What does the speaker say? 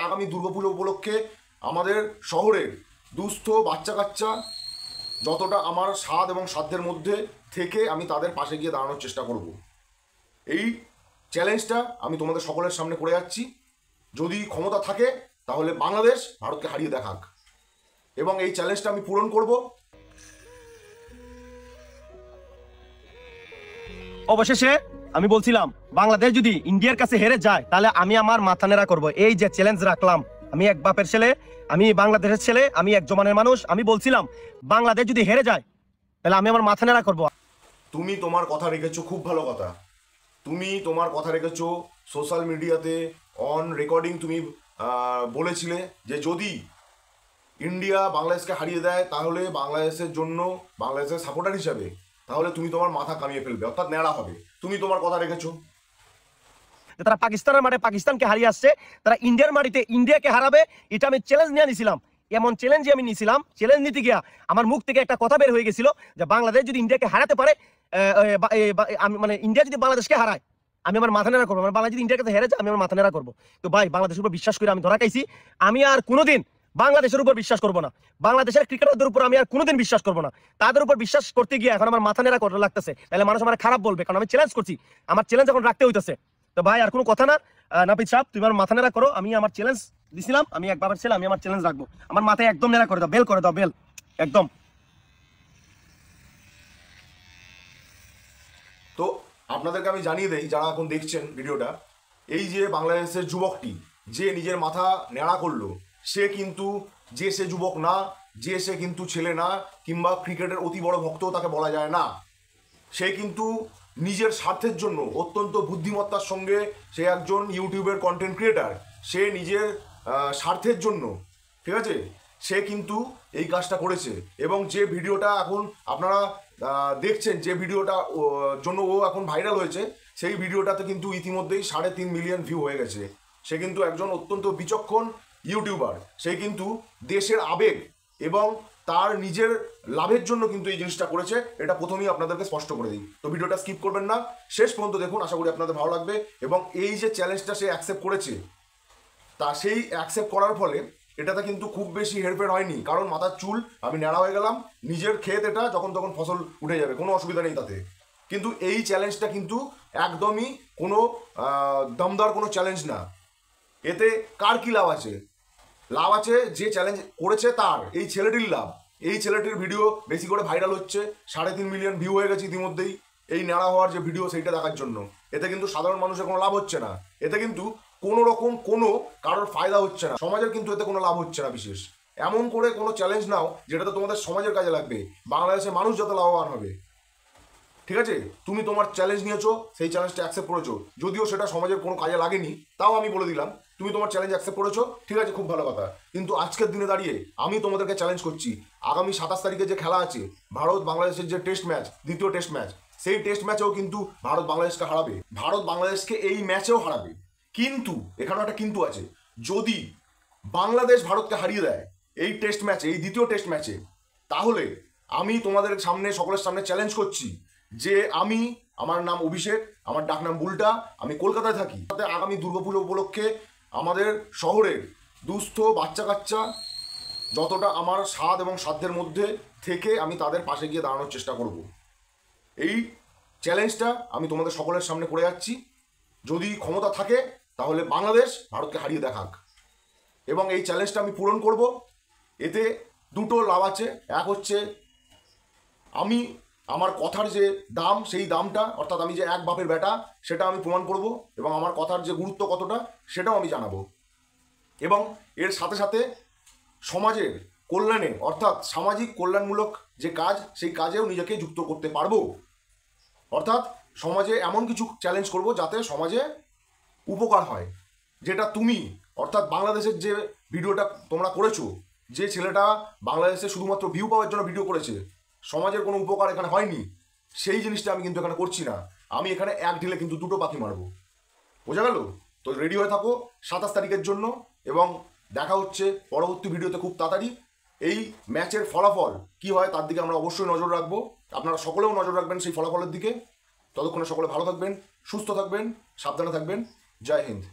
আগামী দুর্গাপুজো উপলক্ষে আমাদের শহরের দুস্থ বাচ্চা কাচ্চা যতটা আমার স্বাদ এবং সাধ্যের মধ্যে থেকে আমি তাদের পাশে গিয়ে দাঁড়ানোর চেষ্টা করব। এই চ্যালেঞ্জটা আমি তোমাদের সকলের সামনে করে যাচ্ছি। যদি ক্ষমতা থাকে তাহলে বাংলাদেশ ভারতকে হারিয়ে দেখাক, এবং এই চ্যালেঞ্জটা আমি পূরণ করব। অবশেষে আমি বলছিলাম বাংলাদেশ যদি ইন্ডিয়ার কাছে হেরে যায় তাহলে আমি আমার মাথা নেড়া করবো। এই যে চ্যালেঞ্জ রাখলাম, আমি এক বাপের ছেলে, আমি বাংলাদেশের ছেলে, আমি এক জমানের মানুষ। আমি বলছিলাম বাংলাদেশ যদি হেরে যায় তাহলে আমি আমার মাথা নেড়া করবো। তুমি তোমার কথা রেখেছো, খুব ভালো কথা। তুমি তোমার কথা রেখেছো, সোশ্যাল মিডিয়াতে অন রেকর্ডিং তুমি বলেছিলে যে যদি ইন্ডিয়া বাংলাদেশকে হারিয়ে দেয় তাহলে বাংলাদেশের জন্য, বাংলাদেশের সাপোর্টার হিসাবে তাহলে তুমি তোমার মাথা কামিয়ে ফেলবে, অর্থাৎ ন্যাড়া হবে। তুমি তোমার কথা রেখেছো। তারা পাকিস্তানের মাঠে পাকিস্তানকে হারিয়ে আসছে, তারা ইন্ডিয়ার মাটিতে ইন্ডিয়াকে হারাবে, এটা আমি চ্যালেঞ্জ নিয়ে নিয়েছিলাম। এমন চ্যালেঞ্জই আমি নিয়েছিলাম, চ্যালেঞ্জ নিতে গিয়া আমার মুখ থেকে একটা কথা বের হয়ে গেছিল যে বাংলাদেশ যদি ইন্ডিয়াকে হারাতে পারে, মানে ইন্ডিয়া যদি বাংলাদেশকে হারায় আমি আমার মাথা নেড়া করবো। বাংলাদেশ যদি ইন্ডিয়ার কাছে হেরে যায় আমি আমার মাথা নেড়া করবো। তো ভাই, বাংলাদেশের উপর বিশ্বাস করে আমি ধরা খাইছি, আমি আর কোনোদিন বাংলাদেশের উপর বিশ্বাস করবো না। বাংলাদেশের ক্রিকেটারদের উপর আমি আর কোনোদিন বিশ্বাস করবো না। তাদের উপর বিশ্বাস করতে গিয়ে এখন আমার মাথা নেড়া করতে লাগতেছে, তাহলে মানুষ আমার খারাপ বলবে, কারণ আমি চ্যালেঞ্জ করছি, আমার চ্যালেঞ্জ এখন রাখতে হইতেছে। তো ভাই আর কোনো কথা না, নাপিত সাহেব তুমি আমার মাথা নেড়া করো। আমি আমার চ্যালেঞ্জ দিছিলাম, আমি এক বাবার ছেলে, আমি আমার চ্যালেঞ্জ রাখবো। আমার মাথায় একদম নেড়া করে দাও, বেল করে দাও, বেল একদম। তো আপনাদেরকে আমি জানিয়ে দেই, যারা এখন দেখছেন ভিডিওটা, এই যে বাংলাদেশের যুবকটি যে নিজের মাথা ন্যাড়া করলো, সে কিন্তু যে সে যুবক না, যে সে কিন্তু ছেলে না, কিংবা ক্রিকেটের অতি বড় ভক্তও তাকে বলা যায় না। সে কিন্তু নিজের স্বার্থের জন্য অত্যন্ত বুদ্ধিমত্তার সঙ্গে, সে একজন ইউটিউবের কন্টেন্ট ক্রিয়েটার, সে নিজের স্বার্থের জন্য, ঠিক আছে, সে কিন্তু এই কাজটা করেছে। এবং যে ভিডিওটা এখন আপনারা দেখছেন, যে ভিডিওটা জন্য ও এখন ভাইরাল হয়েছে, সেই ভিডিওটাতে কিন্তু ইতিমধ্যেই 3.5 মিলিয়ন ভিউ হয়ে গেছে। সে কিন্তু একজন অত্যন্ত বিচক্ষণ ইউটিউবার। সে কিন্তু দেশের আবেগ এবং তার নিজের লাভের জন্য কিন্তু এই জিনিসটা করেছে, এটা প্রথমেই আপনাদেরকে স্পষ্ট করে দিই। তো ভিডিওটা স্কিপ করবেন না, শেষ পর্যন্ত দেখুন, আশা করি আপনাদের ভালো লাগবে। এবং এই যে চ্যালেঞ্জটা সে অ্যাকসেপ্ট করেছে, তা সেই অ্যাকসেপ্ট করার ফলে এটাতে কিন্তু খুব বেশি হেরফের হয়নি, কারণ মাথার চুল আমি ন্যাড়া হয়ে গেলাম, নিজের ক্ষেত, এটা যখন তখন ফসল উঠে যাবে, কোনো অসুবিধা নেই তাতে। কিন্তু এই চ্যালেঞ্জটা কিন্তু একদমই কোনো দমদার কোনো চ্যালেঞ্জ না। এতে কার কি লাভ আছে? লাভ আছে যে চ্যালেঞ্জ করেছে তার, এই ছেলেটির লাভ। এই ছেলেটির ভিডিও বেশি করে ভাইরাল হচ্ছে, 3.5 মিলিয়ন ভিউ হয়ে গেছে ইতিমধ্যেই এই ন্যাড়া হওয়ার যে ভিডিও, সেইটা দেখার জন্য। এতে কিন্তু সাধারণ মানুষের কোনো লাভ হচ্ছে না, এতে কিন্তু কোনো রকম কোনো কারোর ফায়দা হচ্ছে না, সমাজের কিন্তু এতে কোনো লাভ হচ্ছে না বিশেষ। এমন করে কোনো চ্যালেঞ্জ নাও যেটাতে তোমাদের সমাজের কাজে লাগবে, বাংলাদেশের মানুষ যত লাভবান হবে, ঠিক আছে? তুমি তোমার চ্যালেঞ্জ নিয়েছো, সেই চ্যালেঞ্জটা অ্যাকসেপ্ট করেছো, যদিও সেটা সমাজের কোনো কাজে লাগেনি, তাও আমি বলে দিলাম তুমি তোমার চ্যালেঞ্জ অ্যাকসেপ্ট করেছো, ঠিক আছে, খুব ভালো কথা। কিন্তু আজকের দিনে দাঁড়িয়ে আমি তোমাদেরকে চ্যালেঞ্জ করছি, আগামী 27 তারিখে যে খেলা আছে ভারত বাংলাদেশের যে টেস্ট ম্যাচ, দ্বিতীয় টেস্ট ম্যাচ, সেই টেস্ট ম্যাচেও কিন্তু ভারত বাংলাদেশকে হারাবে, ভারত বাংলাদেশকে এই ম্যাচেও হারাবে। কিন্তু এখানে একটা কিন্তু আছে, যদি বাংলাদেশ ভারতকে হারিয়ে দেয় এই টেস্ট ম্যাচে, এই দ্বিতীয় টেস্ট ম্যাচে, তাহলে আমি তোমাদের সামনে, সকলের সামনে চ্যালেঞ্জ করছি যে আমি, আমার নাম অভিষেক, আমার ডাক নাম বুলটা, আমি কলকাতায় থাকি। আগামী দুর্গাপুজো উপলক্ষে আমাদের শহরের দুস্থ বাচ্চা কাচ্চা যতটা আমার স্বাদ এবং সাধ্যের মধ্যে থেকে আমি তাদের পাশে গিয়ে দাঁড়ানোর চেষ্টা করব। এই চ্যালেঞ্জটা আমি তোমাদের সকলের সামনে করে যাচ্ছি। যদি ক্ষমতা থাকে তাহলে বাংলাদেশ ভারতকে হারিয়ে দেখাক, এবং এই চ্যালেঞ্জটা আমি পূরণ করব। এতে দুটো লাভ আছে, এক হচ্ছে আমি আমার কথার যে দাম, সেই দামটা, অর্থাৎ আমি যে এক বাপের বেটা, সেটা আমি প্রমাণ করব, এবং আমার কথার যে গুরুত্ব কতটা সেটাও আমি জানাবো। এবং এর সাথে সাথে সমাজের কল্যাণে, অর্থাৎ সামাজিক কল্যাণমূলক যে কাজ, সেই কাজেও নিজেকে যুক্ত করতে পারবো। অর্থাৎ সমাজে এমন কিছু চ্যালেঞ্জ করব যাতে সমাজে উপকার হয়, যেটা তুমি, অর্থাৎ বাংলাদেশের যে ভিডিওটা তোমরা করেছো, যে ছেলেটা বাংলাদেশে শুধুমাত্র ভিউ পাওয়ার জন্য ভিডিও করেছে, সমাজের কোনো উপকার এখানে হয়নি, সেই জিনিসটা আমি কিন্তু এখানে করছি না। আমি এখানে এক ঢিলে কিন্তু দুটো পাখি মারবো, বোঝা গেল? তো রেডি হয়ে থাকো 27 তারিখের জন্য, এবং দেখা হচ্ছে পরবর্তী ভিডিওতে খুব তাড়াতাড়ি। এই ম্যাচের ফলাফল কি হয় তার দিকে আমরা অবশ্যই নজর রাখবো, আপনারা সকলেও নজর রাখবেন সেই ফলাফলের দিকে। ততক্ষণে সকলে ভালো থাকবেন, সুস্থ থাকবেন, সাবধানে থাকবেন। জয় হিন্দ।